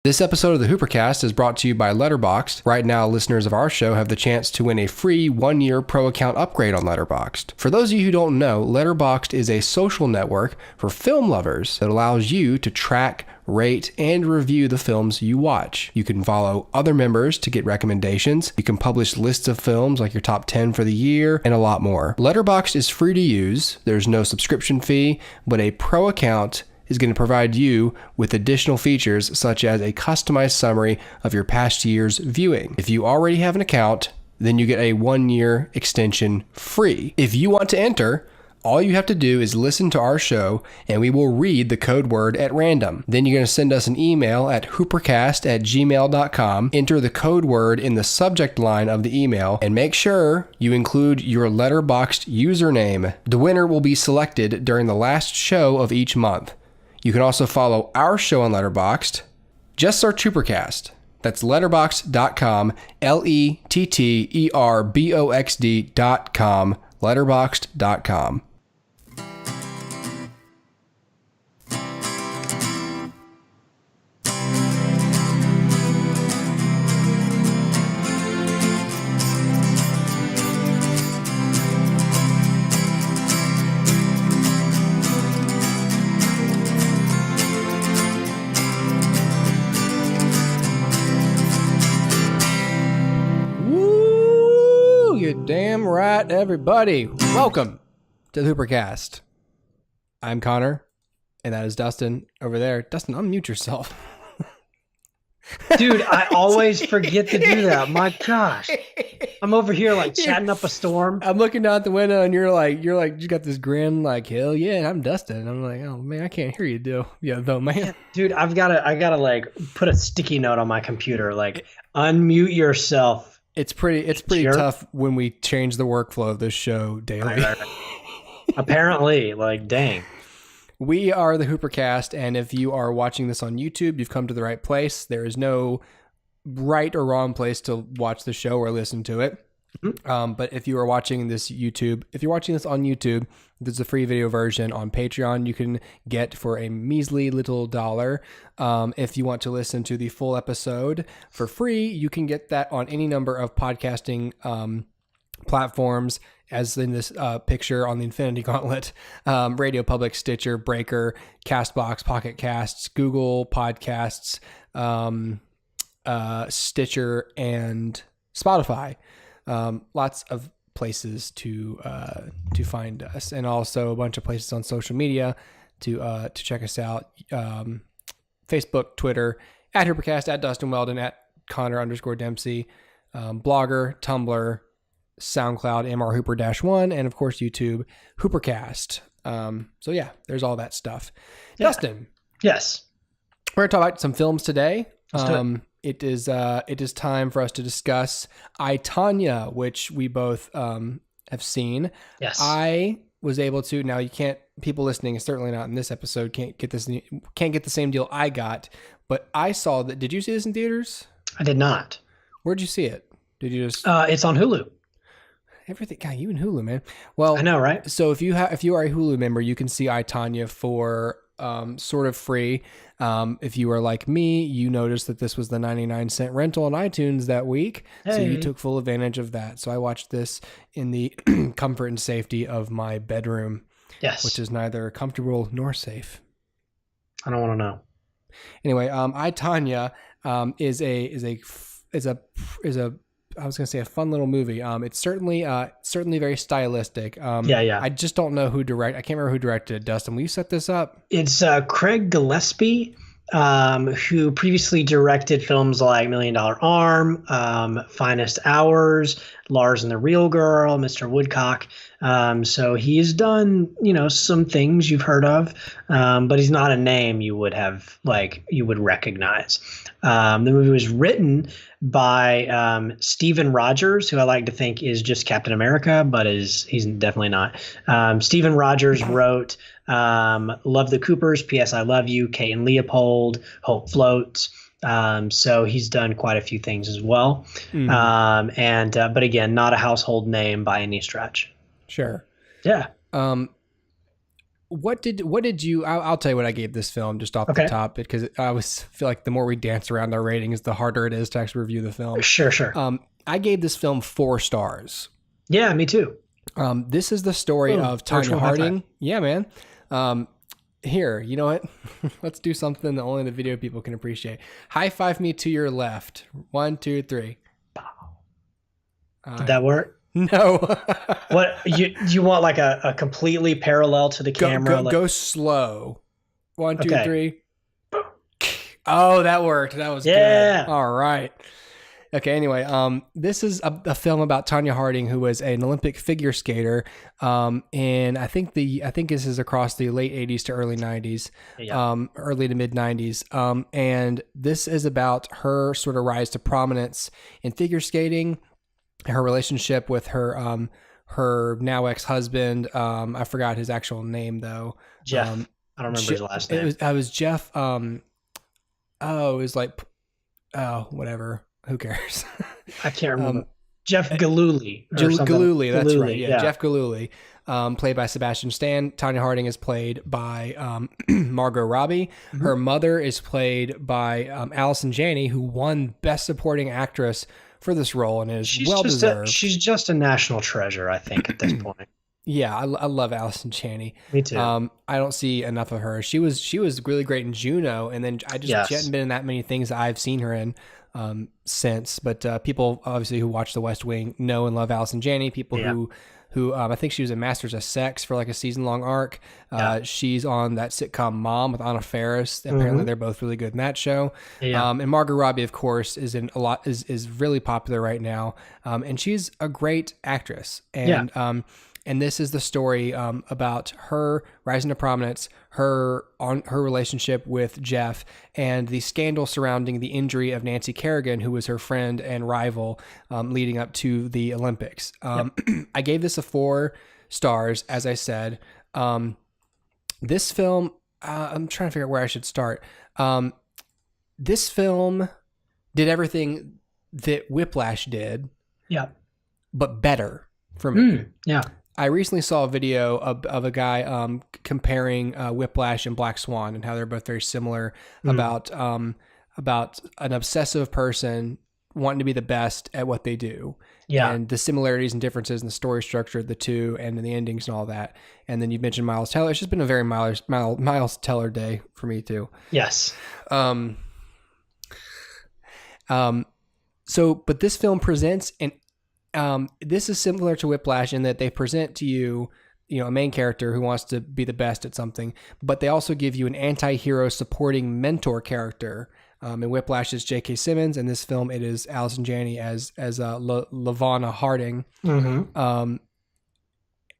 This episode of the HooperCast is brought to you by Letterboxd. Right now, listeners of our show have the chance to win a free 1-year pro account upgrade on Letterboxd. For those of you who don't know, Letterboxd is a social network for film lovers that allows you to track, rate, and review the films you watch. You can follow other members to get recommendations. You can publish lists of films like your top 10 for the year and a lot more. Letterboxd is free to use. There's no subscription fee, but a pro account is going to provide you with additional features such as a customized summary of your past year's viewing. If you already have an account, then you get a 1-year extension free. If you want to enter, all you have to do is listen to our show and we will read the code word at random. Then you're going to send us an email at hoopercast@gmail.com, enter the code word in the subject line of the email, and make sure you include your Letterboxd username. The winner will be selected during the last show of each month. You can also follow our show on Letterboxd. Just search HooperCast. That's letterboxd.com, letterboxd.com, letterboxd.com. Damn right, everybody. Welcome to the HooperCast. I'm Connor, and that is Dustin over there. Dustin, unmute yourself. Dude, I always forget to do that. My gosh. I'm over here like chatting up a storm. I'm looking down at the window and you're like, you got this grin like, hell yeah, I'm Dustin. I'm like, oh man, I can't hear you though, man. Yeah, dude, I gotta like put a sticky note on my computer, like unmute yourself. It's pretty tough when we change the workflow of this show daily. Right. Apparently, like, dang. We are the HooperCast, and if you are watching this on YouTube, you've come to the right place. There is no right or wrong place to watch the show or listen to it. Mm-hmm. But if you are watching this on YouTube, there's a free video version on Patreon you can get for a measly little $1. If you want to listen to the full episode for free, you can get that on any number of podcasting platforms, as in this picture on the Infinity Gauntlet: RadioPublic, Stitcher, Breaker, CastBox, PocketCasts, Google Podcasts, Stitcher, and Spotify. Lots of places to find us, and also a bunch of places on social media to check us out. Facebook, Twitter, at HooperCast, at Dustin Weldon, at Connor_Dempsey, Blogger, Tumblr, SoundCloud, MrHooper-1, and of course YouTube, HooperCast. So yeah, there's all that stuff. Yeah. Dustin. Yes. We're gonna talk about some films today. It is time for us to discuss I, Tonya, which we both have seen. Yes. I was able to. Now you can't. People listening, certainly not in this episode, can't get the same deal I got. But I saw that. Did you see this in theaters? I did not. Where'd you see it? Did you just? It's on Hulu. Everything. God, you and Hulu, man. Well, I know, right? So if you are a Hulu member, you can see I, Tonya for sort of free. If you are like me, you noticed that this was the 99-cent rental on iTunes that week. Hey. So you took full advantage of that. So I watched this in the comfort and safety of my bedroom. Yes. Which is neither comfortable nor safe. I don't want to know. Anyway, I, Tonya is a I was going to say a fun little movie. It's certainly very stylistic. Yeah. I just don't know I can't remember who directed it. Dustin, will you set this up? It's Craig Gillespie, who previously directed films like $1 Million Arm, Finest Hours, Lars and the Real Girl, Mr. Woodcock. So he's done, some things you've heard of, but he's not a name you would recognize. The movie was written by Stephen Rogers, who I like to think is just Captain America, but he's definitely not. Stephen Rogers wrote Love the Coopers, P.S. I Love You, Kate and Leopold, Hope Floats. So he's done quite a few things as well. Mm-hmm. But again, not a household name by any stretch. Sure. Yeah. what did you? I'll tell you what I gave this film just off the top, because I always feel like the more we dance around our ratings, the harder it is to actually review the film. Sure. I gave this film 4 stars. Yeah, me too. This is the story of Tonya Harding. Yeah, man. Here, you know what? Let's do something that only the video people can appreciate. High five me to your left. 1, 2, 3. Did that work? No. What you want, like a completely parallel to the camera? Go slow. 1, 2, 3. Oh, that worked. That was good. All right. Okay, anyway, this is a film about Tonya Harding, who was an Olympic figure skater, and I think this is across the late 80s to early 90s, early to mid 90s, and this is about her sort of rise to prominence in figure skating, her relationship with her now ex-husband. I forgot his actual name though. Jeff. I don't remember his last name. It was Jeff. It was like, whatever. Who cares? I can't remember. Jeff Gillooly. Gillooly, that's right. Yeah, Jeff Gillooly, played by Sebastian Stan. Tonya Harding is played by Margot Robbie. Mm-hmm. Her mother is played by Allison Janney, who won Best Supporting Actress for this role and is well-deserved. She's just a national treasure, I think, at this point. Yeah, I love Allison Janney. Me too. I don't see enough of her. She was really great in Juno, and then she hadn't been in that many things that I've seen her in since. But people obviously who watch The West Wing know and love Allison Janney. People who I think she was in Masters of Sex for like a season-long arc. She's on that sitcom Mom with Anna Faris. Apparently, they're both really good in that show. Yeah. And Margot Robbie, of course, is in a lot is really popular right now. And she's a great actress. And and this is the story about her rising to prominence, her relationship with Jeff, and the scandal surrounding the injury of Nancy Kerrigan, who was her friend and rival leading up to the Olympics. I gave this a 4 stars, as I said. This film, I'm trying to figure out where I should start. This film did everything that Whiplash did, but better for me. I recently saw a video of a guy comparing Whiplash and Black Swan and how they're both very similar about an obsessive person wanting to be the best at what they do. And the similarities and differences in the story structure of the two and in the endings and all that. And then you mentioned Miles Teller. It's just been a very Miles Teller day for me too. Yes. But this film presents this is similar to Whiplash in that they present to you, a main character who wants to be the best at something, but they also give you an anti-hero supporting mentor character. In Whiplash, it's J.K. Simmons. In this film, it is Allison Janney as LaVonna Harding.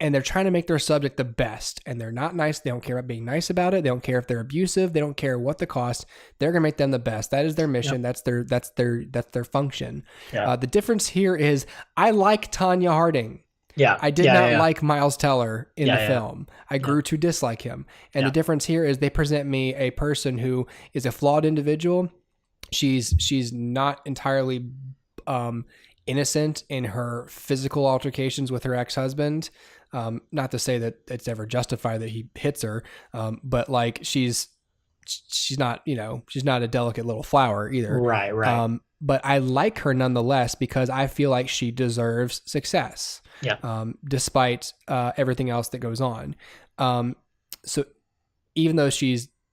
And they're trying to make their subject the best, and they're not nice. They don't care about being nice about it. They don't care if they're abusive. They don't care what the cost. They're going to make them the best. That is their mission. That's their function. The difference here is I like Tonya Harding. I did not like Miles Teller in the film. I grew to dislike him. And the difference here is they present me a person who is a flawed individual. She's not entirely innocent in her physical altercations with her ex-husband. Not to say that it's ever justified that he hits her, but like she's not, she's not a delicate little flower either. Right. But I like her nonetheless because I feel like she deserves success. Despite everything else that goes on. So even though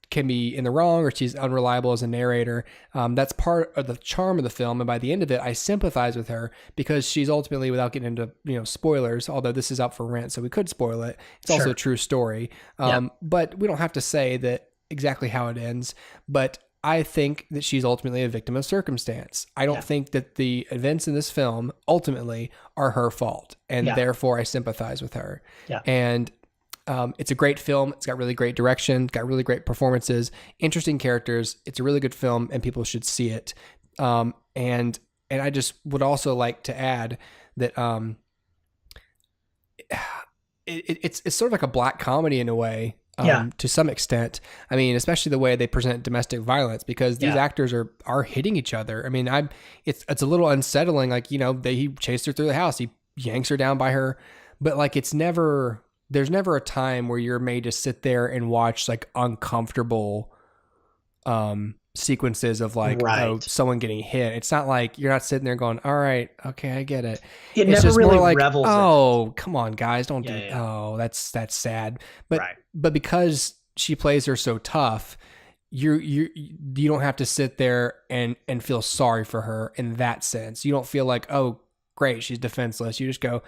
can be in the wrong or she's unreliable as a narrator, that's part of the charm of the film. And by the end of it, I sympathize with her because she's ultimately, without getting into spoilers, although this is out for rent, so we could spoil it. It's also a true story. But we don't have to say that exactly how it ends. But I think that she's ultimately a victim of circumstance. I don't think that the events in this film ultimately are her fault, and therefore I sympathize with her. And it's a great film. It's got really great direction, got really great performances, interesting characters. It's a really good film, and people should see it. And I just would also like to add that it's sort of like a black comedy in a way. To some extent. I mean, especially the way they present domestic violence, because these actors are hitting each other. I mean, it's a little unsettling. Like, he chased her through the house. He yanks her down by her, but like, it's never there's never a time where you're made to sit there and watch like uncomfortable sequences of like someone getting hit. It's not like you're not sitting there going, all right, okay, I get it. It's never just really more like revels in it. Come on guys, don't oh, that's sad. But because she plays her so tough, you don't have to sit there and feel sorry for her in that sense. You don't feel like, oh great, she's defenseless. You just go,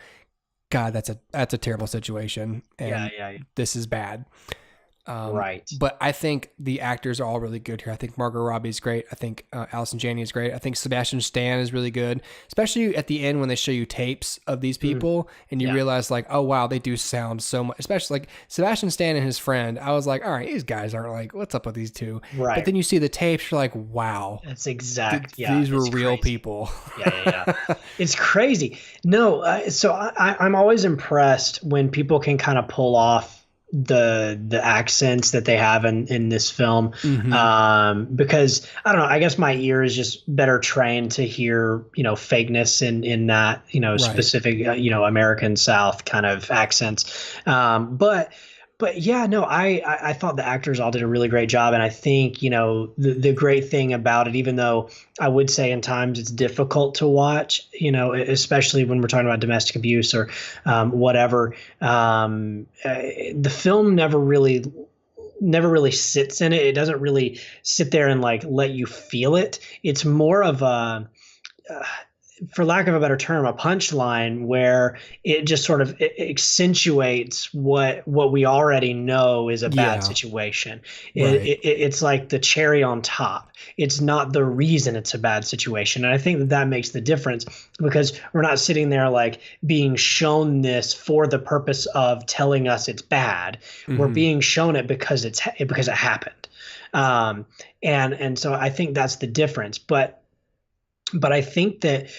God, that's a terrible situation, and this is bad. But I think the actors are all really good here. I think Margot Robbie's great. I think Allison Janney is great. I think Sebastian Stan is really good, especially at the end when they show you tapes of these people and you realize like, oh wow, they do sound so much. Especially like Sebastian Stan and his friend. I was like, all right, these guys aren't like, what's up with these two? Right. But then you see the tapes, you're like, wow, that's exact. These were real people. It's crazy. No, so I'm always impressed when people can kind of pull off the accents that they have in this film, because I don't know, I guess my ear is just better trained to hear fakeness in that specific American South kind of accents, but yeah, no, I thought the actors all did a really great job. And I think, the great thing about it, even though I would say in times it's difficult to watch, especially when we're talking about domestic abuse or whatever, the film never really sits in it. It doesn't really sit there and like let you feel it. It's more of a for lack of a better term, a punchline where it just sort of accentuates what we already know is a bad situation. It's like the cherry on top. It's not the reason it's a bad situation. And I think that makes the difference, because we're not sitting there like being shown this for the purpose of telling us it's bad. We're being shown it because it happened. And so I think that's the difference. But I think that,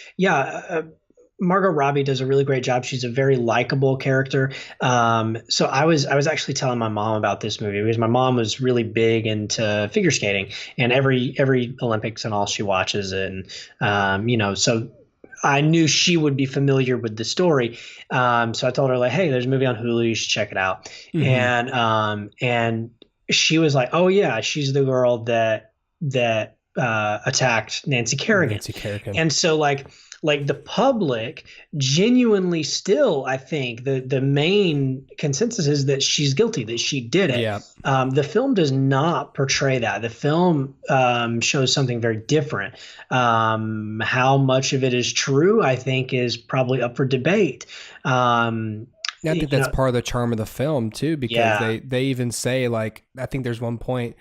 Margot Robbie does a really great job. She's a very likable character. So I was actually telling my mom about this movie because my mom was really big into figure skating, and every Olympics and all she watches. And, so I knew she would be familiar with the story. So I told her like, hey, there's a movie on Hulu. You should check it out. And she was like, oh yeah, she's the girl that attacked Nancy Kerrigan. And so like the public genuinely still, I think the main consensus is that she's guilty, that she did it. The film does not portray that. The film shows something very different. How much of it is true, I think, is probably up for debate. I think that's part of the charm of the film too, because they even say, like, I think there's one point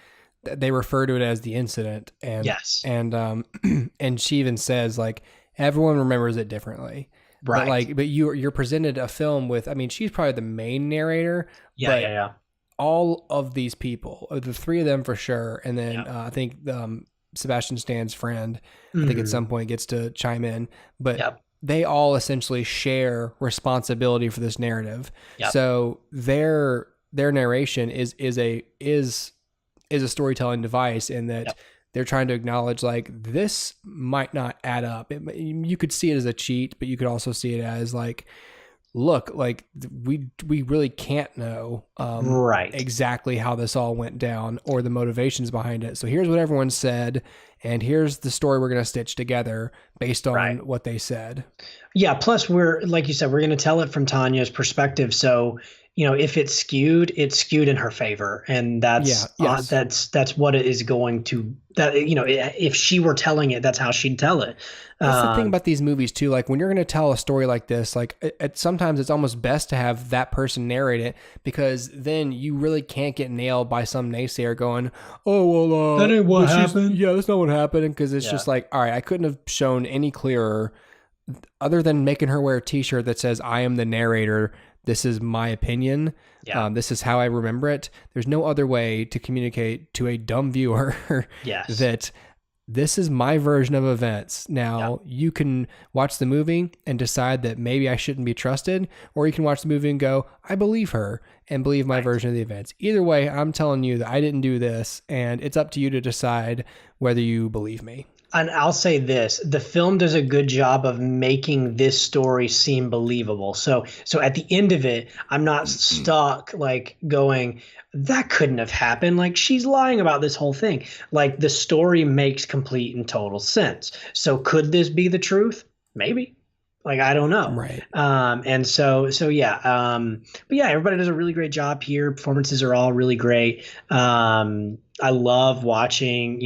they refer to it as the incident, and and she even says like everyone remembers it differently, but you're presented a film with, I mean, she's probably the main narrator, all of these people, the three of them for sure, and then I think Sebastian Stan's friend, I think at some point gets to chime in, but they all essentially share responsibility for this narrative. So their narration is a storytelling device, in that they're trying to acknowledge like this might not add up. You could see it as a cheat, but you could also see it as like, look, like we really can't know exactly how this all went down or the motivations behind it. So here's what everyone said, and here's the story we're going to stitch together based on what they said. Yeah. Plus, we're, like you said, we're going to tell it from Tonya's perspective. So, if it's skewed in her favor, and that's what it is going to. That if she were telling it, that's how she'd tell it. That's the thing about these movies too. Like when you're going to tell a story like this, like sometimes it's almost best to have that person narrate it, because then you really can't get nailed by some naysayer going, "Oh well, that ain't what happened." Yeah, that's not what happened, because it's just like, all right, I couldn't have shown any clearer, other than making her wear a T-shirt that says, "I am the narrator. This is my opinion. This is how I remember it." There's no other way to communicate to a dumb viewer that this is my version of events. Now, you can watch the movie and decide that maybe I shouldn't be trusted, or you can watch the movie and go, I believe her and believe my version of the events. Either way, I'm telling you that I didn't do this, and it's up to you to decide whether you believe me. And I'll say this, the film does a good job of making this story seem believable. So at the end of it, I'm not stuck like going, that couldn't have happened. Like she's lying about this whole thing. Like the story makes complete and total sense. So could this be the truth? Maybe. Like I don't know. Right. And so yeah. But yeah, everybody does a really great job here. Performances are all really great. I love watching,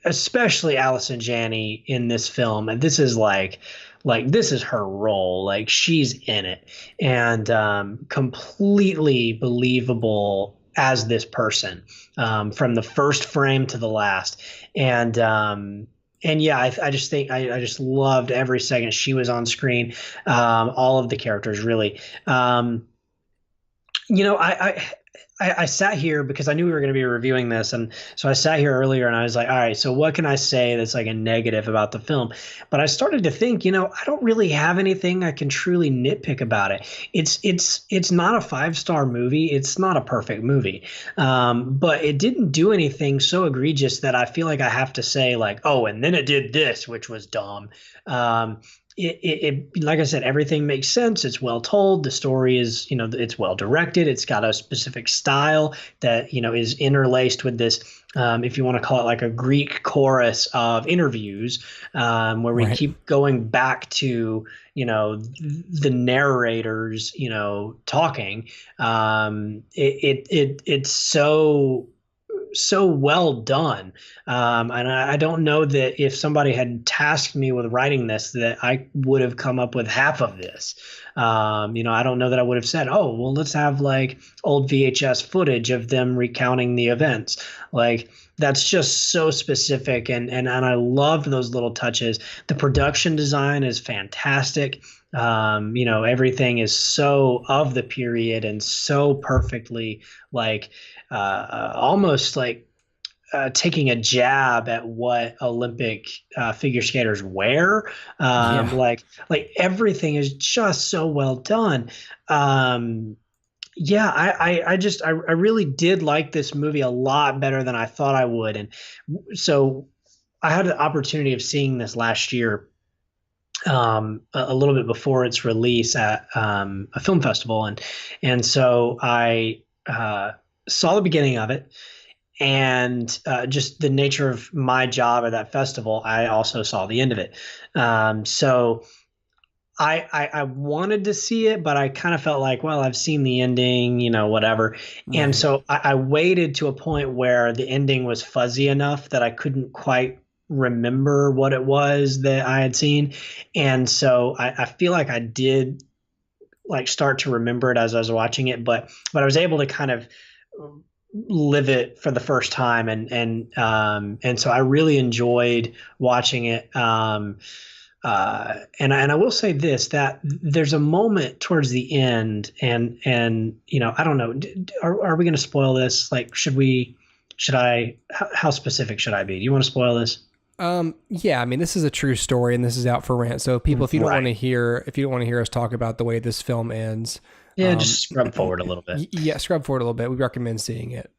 especially Allison Janney in this film. And this is like this is her role. Like she's in it and completely believable as this person from the first frame to the last. And yeah, I just think I just loved every second she was on screen. All of the characters really. You know, I sat here because I knew we were going to be reviewing this, and so I sat here earlier and I was like, all right, so what can I say that's like a negative about the film? But I started to think, I don't really have anything I can truly nitpick about it. It's not a 5-star movie. It's not a perfect movie, but it didn't do anything so egregious that I feel like I have to say like, oh, and then it did this, which was dumb. It like I said, everything makes sense. It's well told. The story is, it's well directed. It's got a specific style that, is interlaced with this, if you want to call it like a Greek chorus of interviews, where we keep going back to, the narrators, talking. It's so well done. And I don't know that if somebody had tasked me with writing this, that I would have come up with half of this. I don't know that I would have said, oh, well, let's have like old VHS footage of them recounting the events. Like that's just so specific. And I loved those little touches. The production design is fantastic. Everything is so of the period and so perfectly like, almost like taking a jab at what Olympic figure skaters wear. Like everything is just so well done. Yeah, I really did like this movie a lot better than I thought I would. And so I had the opportunity of seeing this last year, a little bit before its release at a film festival. And so I saw the beginning of it, and just the nature of my job at that festival, I also saw the end of it. So I wanted to see it, but I kind of felt like, well, I've seen the ending, whatever. Right. And so I waited to a point where the ending was fuzzy enough that I couldn't quite remember what it was that I had seen. And so I feel like I did like start to remember it as I was watching it, but I was able to kind of live it for the first time. And so I really enjoyed watching it. And I will say this, that there's a moment towards the end and I don't know, are we going to spoil this? Like, how specific should I be? Do you want to spoil this? Yeah, I mean, this is a true story and this is out for rent. So people, if you don't want to hear us talk about the way this film ends, just scrub forward a little bit. Yeah, scrub forward a little bit. We recommend seeing it.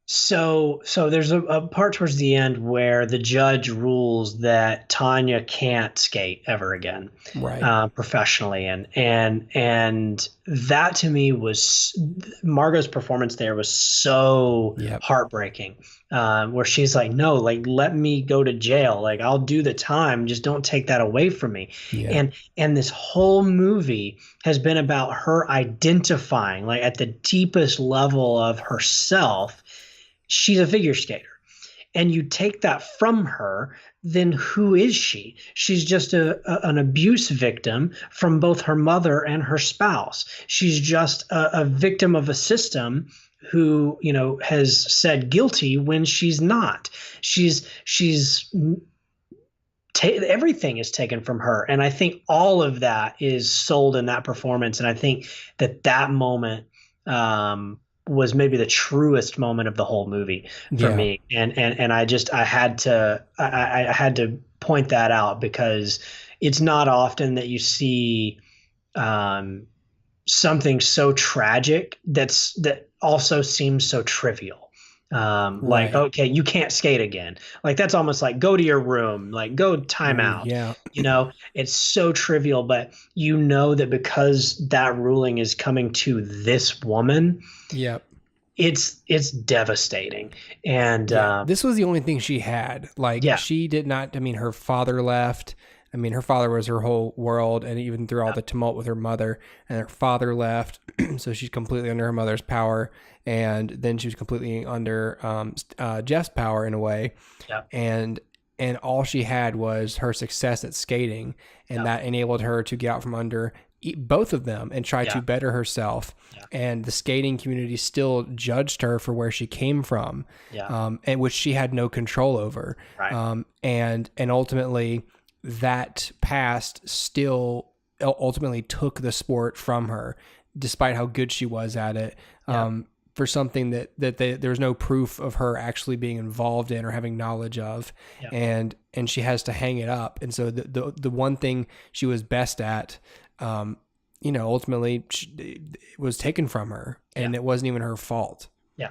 So there's a part towards the end where the judge rules that Tonya can't skate ever again, right? Professionally, and that to me was Margot's performance there was so heartbreaking. Where she's like, no, like let me go to jail, like I'll do the time, just don't take that away from me. Yeah. And this whole movie has been about her identifying, like at the deepest level of herself, she's a figure skater. And you take that from her, then who is she? She's just an abuse victim from both her mother and her spouse. She's just a victim of a system who, has said guilty when she's not. Everything is taken from her. And I think all of that is sold in that performance. And I think that moment, was maybe the truest moment of the whole movie for me. And I had to point that out because it's not often that you see something so tragic that also seems so trivial. Like, Right. okay, you can't skate again. Like, that's almost like go to your room, like go time Ooh, out. yeah. It's so trivial, but that because that ruling is coming to this woman, Yep. it's devastating. And Yeah, this was the only thing she had. Like, yeah, she did not, I mean, her father left. I mean, her father was her whole world, and even through all the tumult with her mother, and her father left, so she's completely under her mother's power, and then she was completely under Jeff's power in a way, yeah, and all she had was her success at skating, and yeah, that enabled her to get out from under both of them and try to yeah, better herself. yeah, And the skating community still judged her for where she came from, yeah, and which she had no control over. right, And ultimately, that past still ultimately took the sport from her, despite how good she was at it. yeah, For something there was no proof of her actually being involved in or having knowledge of, yeah, and she has to hang it up. And so the one thing she was best at, ultimately it was taken from her, yeah, and it wasn't even her fault. yeah,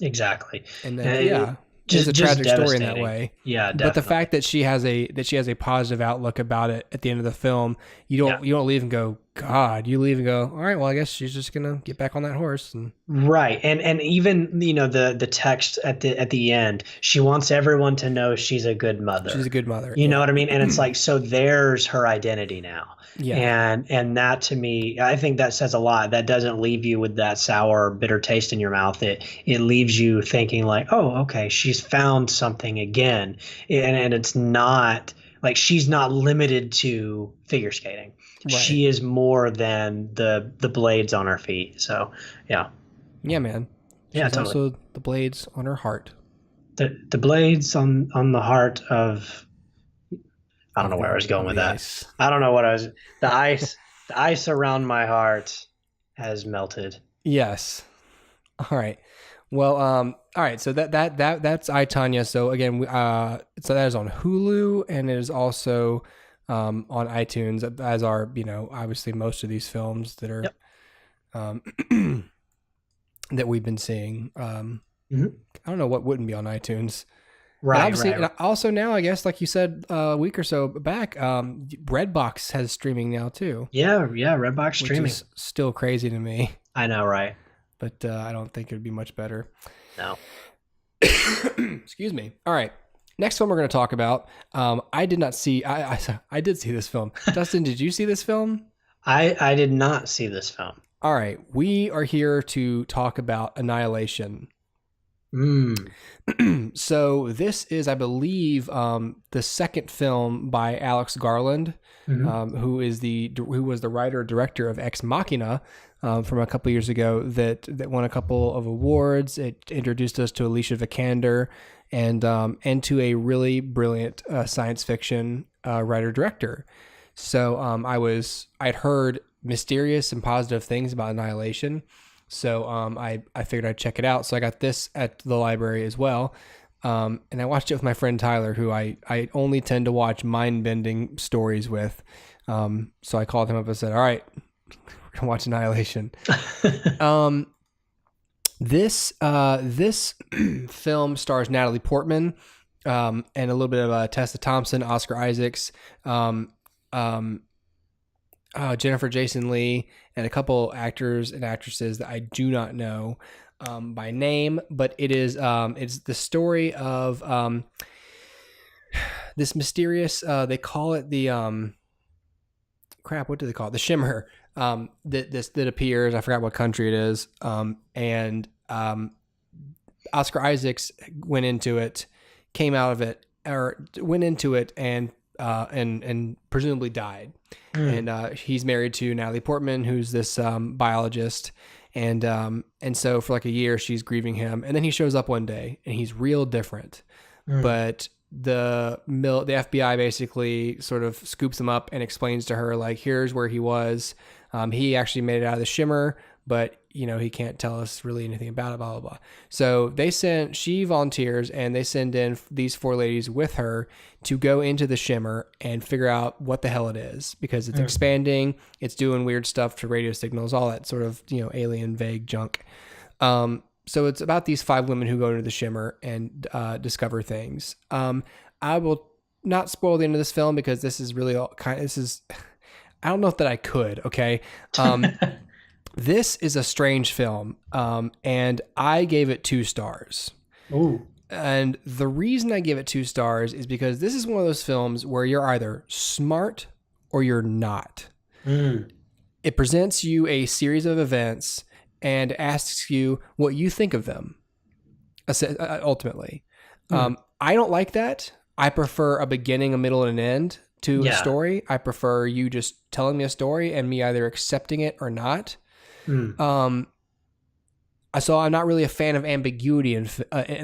exactly. And And that, yeah, it's a just tragic story in that devastating. way. Yeah, But the definitely. fact that she has a positive outlook about it at the end of the film, Yeah. you don't leave and go, God. You leave and go, all right, well, I guess she's just gonna get back on that horse. And Right. And even the text at the end, she wants everyone to know she's a good she's mother. a good mother. You know Yeah. what I mean? And it's like, so there's her identity now. Yeah. And that, to me, I think that says a lot. That doesn't leave you with that sour, bitter taste in your mouth. It leaves you thinking like, oh, okay, she's found something again. And it's not like she's not limited to figure skating. Right. She is more than the blades on her feet. So yeah. Yeah, man. Yeah, She's totally. also the blades on her heart The blades on the heart of, I don't know where I was going of with the that. ice. I don't know what I was. The ice around my heart has melted. Yes. All right. Well, all right. So that's I, Tonya. So again, so that is on Hulu, and it is also on iTunes, as are, obviously most of these films that are Yep. um, that we've been seeing. Mhm. I don't know what wouldn't be on iTunes. And Right, obviously, right. and also now, I guess, like you said a week or so back, Redbox has streaming now too, Yeah, yeah. Redbox which streaming. is still crazy to me. I know, right? But I don't think it'd be much better. No, Excuse me. All right. Next film we're going to talk about. I did not see. I did see this film. Dustin, did you see this film? I did not see this film. All right. We are here to talk about Annihilation. Mm. So this is, I believe, the second film by Alex Garland, Hmm. who was the writer director of Ex Machina from a couple years ago that won a couple of awards. It introduced us to Alicia Vikander and to a really brilliant science fiction writer director. So I'd heard mysterious and positive things about Annihilation. So I figured I'd check it out. So I got this at the library as well. And I watched it with my friend Tyler, who I only tend to watch mind-bending stories with. So I called him up and said, all right, we're going to watch Annihilation. This film stars Natalie Portman and a little bit of Tessa Thompson, Oscar Isaacs, Jennifer Jason Leigh, and a couple actors and actresses that I do not know by name, but it's the story of this mysterious. They call it the what do they call it? The shimmer that appears. I forgot what country it is. And Oscar Isaacs went into it, came out of it, or went into it, and presumably died. Mm. And he's married to Natalie Portman, who's this biologist, and so for like a year she's grieving him, and then he shows up one day and he's real different. Mm. But the FBI basically sort of scoops him up and explains to her, like, here's where he was. He actually made it out of the shimmer, but he can't tell us really anything about it, blah, blah, blah. So she volunteers, and they send in these four ladies with her to go into the shimmer and figure out what the hell it is, because it's expanding, it's doing weird stuff to radio signals, all that sort of, alien vague junk. So it's about these 5 women who go into the Shimmer and discover things. I will not spoil the end of this film because this is really all this is, I don't know if that I could. Okay. This is a strange film. And I gave it 2 stars. Ooh. And the reason I give it 2 stars is because this is one of those films where you're either smart or you're not. It presents you a series of events and asks you what you think of them, ultimately. I don't like that. I prefer a beginning, a middle, and an end to a story. I prefer you just telling me a story and me either accepting it or not. So I'm not really a fan of ambiguity and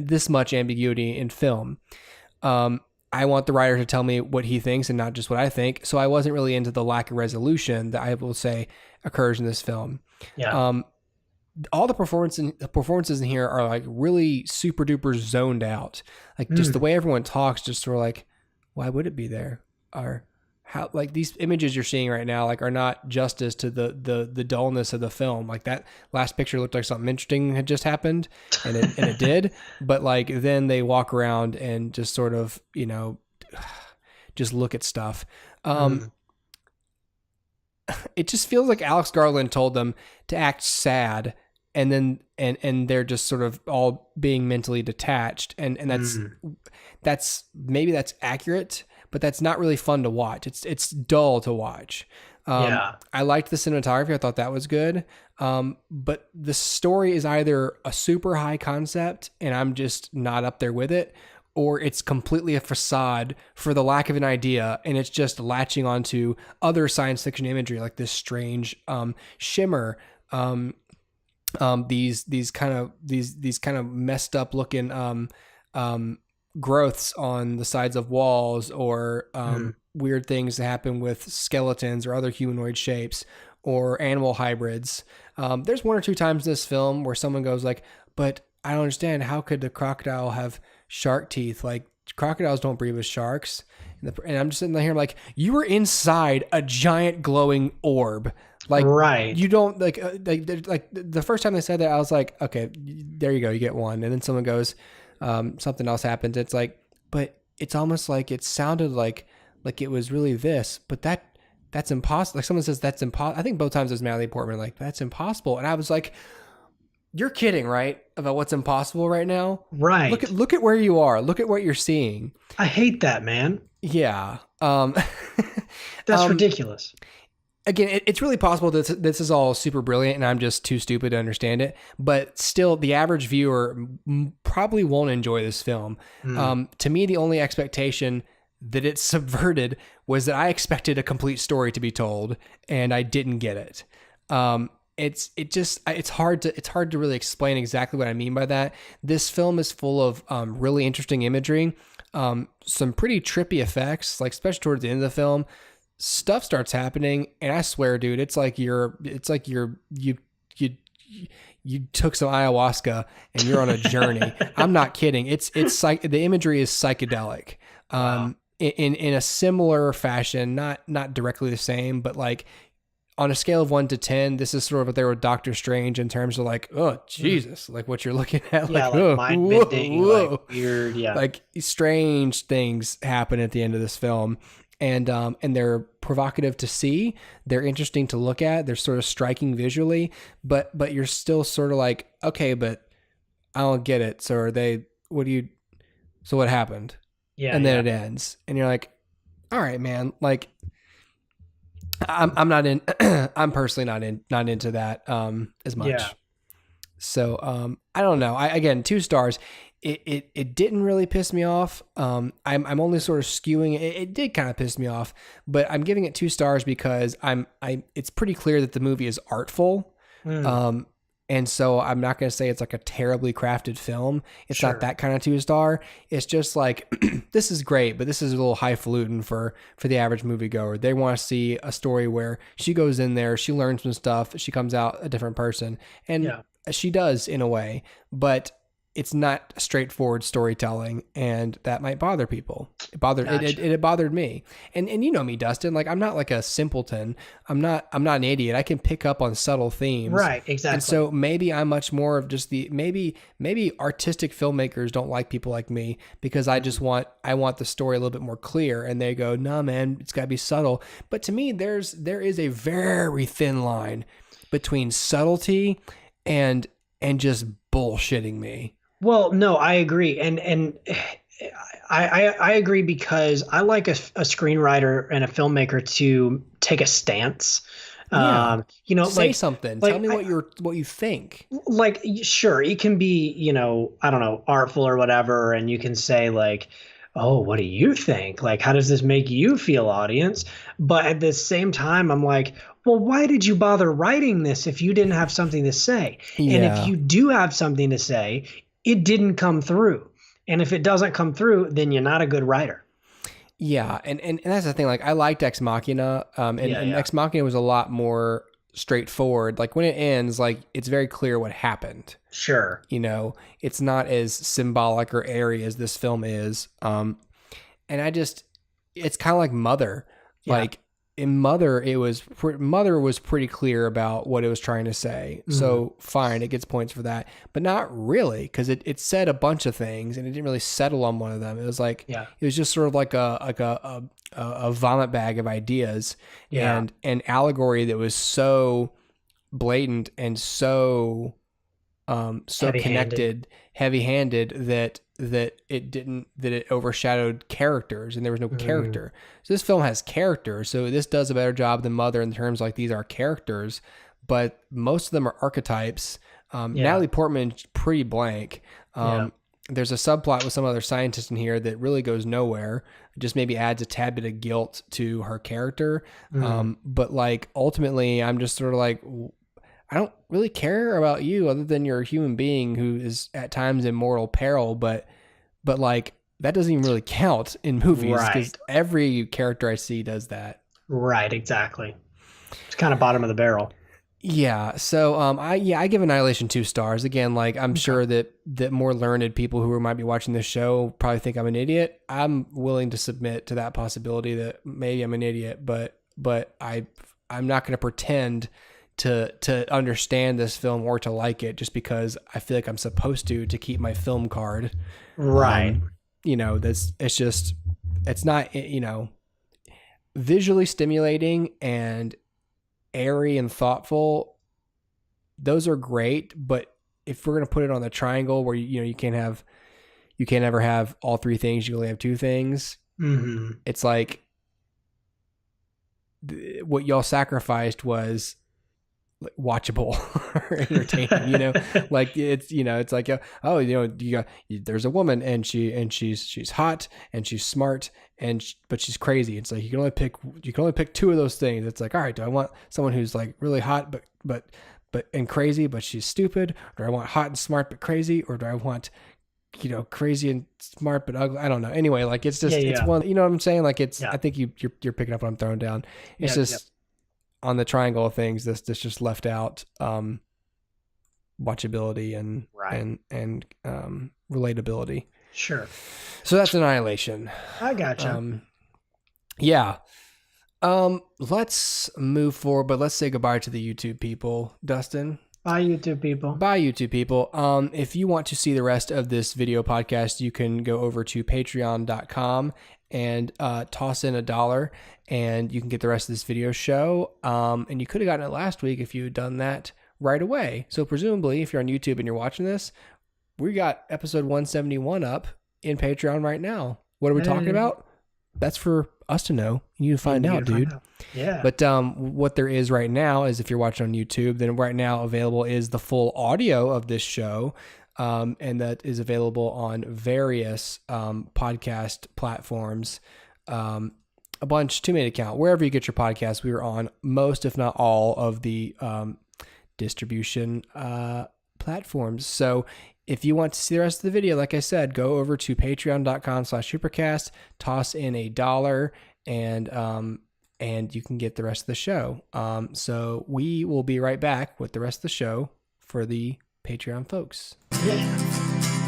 this much ambiguity in film. I want the writer to tell me what he thinks and not just what I think. So I wasn't really into the lack of resolution that I will say occurs in this film. Yeah. All the performances in here are like really super duper zoned out. Like just the way everyone talks, just sort of like, why would it be there? Or how, like these images you're seeing right now, like are not justice to the dullness of the film. Like that last picture looked like something interesting had just happened, and it did. But like then they walk around and just sort of, you know, just look at stuff. It just feels like Alex Garland told them to act sad, and then and they're just sort of all being mentally detached, and that's maybe that's accurate, but that's not really fun to watch. It's dull to watch. I liked the cinematography. I thought that was good. But the story is either a super high concept and I'm just not up there with it, or it's completely a facade for the lack of an idea, and it's just latching onto other science fiction imagery, like this strange shimmer, these kind of messed up looking growths on the sides of walls, or weird things that happen with skeletons or other humanoid shapes or animal hybrids. There's 1 or 2 times in this film where someone goes like, but I don't understand, how could the crocodile have shark teeth? Like, crocodiles don't breathe with sharks. And I'm just sitting here, I'm like, you were inside a giant glowing orb. Like, right. You don't like the first time they said that, I was like, okay, there you go, you get 1. And then someone goes, something else happens. It's like, but it's almost like it sounded like it was really this, but that's impossible. Like someone says that's impossible. I think both times it was Natalie Portman, like, that's impossible. And I was like, you're kidding, right? About what's impossible right now. Right. Look at where you are. Look at what you're seeing. I hate that, man. Yeah. That's ridiculous. Again, it's really possible that this is all super brilliant and I'm just too stupid to understand it. But still, the average viewer probably won't enjoy this film. To me, the only expectation that it subverted was that I expected a complete story to be told, and I didn't get it. It's hard to really explain exactly what I mean by that. This film is full of really interesting imagery, some pretty trippy effects, like especially towards the end of the film. Stuff starts happening, and I swear, dude, it's like you took some ayahuasca and you're on a journey. I'm not kidding. The imagery is psychedelic. Wow. In a similar fashion, not directly the same, but like on a scale of 1 to 10, this is sort of what they were with Doctor Strange in terms of like, oh Jesus, like what you're looking at, like mind bending, like weird, like strange things happen at the end of this film. And they're provocative to see. They're interesting to look at. They're sort of striking visually, but you're still sort of like, okay, but I don't get it. So what happened? Yeah. And then it ends, and you're like, all right, man. Like, I'm not in. I'm personally not into that as much. Yeah. So I don't know. Again, 2 stars. It didn't really piss me off. I'm only sort of skewing. It did kind of piss me off, but I'm giving it 2 stars because it's pretty clear that the movie is artful. And so I'm not going to say it's like a terribly crafted film. It's not that kind of 2-star. It's just like, this is great, but this is a little highfalutin for the average moviegoer. They want to see a story where she goes in there, she learns some stuff, she comes out a different person, and she does in a way, but it's not straightforward storytelling, and that might bother people. It bothered me. And you know me, Dustin, like I'm not like a simpleton. I'm not an idiot. I can pick up on subtle themes. Right, exactly. And so maybe I'm much more of just maybe artistic filmmakers don't like people like me because I want the story a little bit more clear, and they go, "Nah, man, it's got to be subtle." But to me, there is a very thin line between subtlety and just bullshitting me. Well, no, I agree. And I agree because I like a screenwriter and a filmmaker to take a stance. Yeah. You know, say like something. like, Tell me what you think. like, sure, it can be, you know, I don't know, artful or whatever, and you can say like, oh, what do you think? Like, how does this make you feel, audience? But at the same time, I'm like, well, why did you bother writing this if you didn't have something to say? Yeah. And if you do have something to say, it didn't come through. And if it doesn't come through, then you're not a good writer. Yeah, and that's the thing. Like, I liked Ex Machina, and Ex Machina was a lot more straightforward. Like, when it ends, like, it's very clear what happened. Sure. You know, it's not as symbolic or airy as this film is. And it's kind of like Mother. Yeah. Like, in Mother, Mother was pretty clear about what it was trying to say. Mm-hmm. So fine, it gets points for that, but not really, because it said a bunch of things and it didn't really settle on one of them. It was like, it was just sort of like a vomit bag of ideas and an allegory that was so blatant and so heavy-handed that it overshadowed characters, and there was no character. So this film has characters. So this does a better job than Mother in terms like these are characters, but most of them are archetypes. Natalie Portman's pretty blank. There's a subplot with some other scientist in here that really goes nowhere. It just maybe adds a tad bit of guilt to her character. But like ultimately, I'm just sort of like, I don't really care about you other than you're a human being who is at times in mortal peril, but like that doesn't even really count in movies because every character I see does that. Right, exactly. It's kind of bottom of the barrel. Yeah. So I give Annihilation 2 stars. Again, like I'm sure that more learned people who might be watching this show probably think I'm an idiot. I'm willing to submit to that possibility that maybe I'm an idiot, but I'm not going to pretend to understand this film or to like it just because I feel like I'm supposed to keep my film card. Right. You know, it's not, you know, visually stimulating and airy and thoughtful. Those are great, but if we're going to put it on the triangle where, you know, you can't ever have all three things, you only have two things. Mm-hmm. It's like what y'all sacrificed was watchable or entertaining, you know, like it's, you know, it's like, oh, you know, there's a woman and she's hot and she's smart but she's crazy. It's like, you can only pick two of those things. It's like, all right, do I want someone who's like really hot, but and crazy, but she's stupid? Or do I want hot and smart, but crazy? Or do I want, you know, crazy and smart, but ugly? I don't know. Anyway, like it's just, it's one, you know what I'm saying? Like it's, I think you're picking up what I'm throwing down. It's just, on the triangle of things, this just left out watchability and relatability. Sure. So that's Annihilation. I gotcha. Let's move forward, but let's say goodbye to the YouTube people. Dustin. Bye, YouTube people. Bye, YouTube people. If you want to see the rest of this video podcast, you can go over to patreon.com and toss in $1 and you can get the rest of this video show. And you could have gotten it last week if you had done that right away. So presumably, if you're on YouTube and you're watching this, we got episode 171 up in Patreon right now. What are we talking about? That's for us to know. You find out, dude. Yeah. But what there is right now is, if you're watching on YouTube, then right now available is the full audio of this show. And that is available on various podcast platforms. A bunch, too many to count. Wherever you get your podcasts, we are on most, if not all, of the distribution platforms. So if you want to see the rest of the video, like I said, go over to patreon.com/HooperCast, toss in $1, and you can get the rest of the show. So we will be right back with the rest of the show for the Patreon folks. Yeah.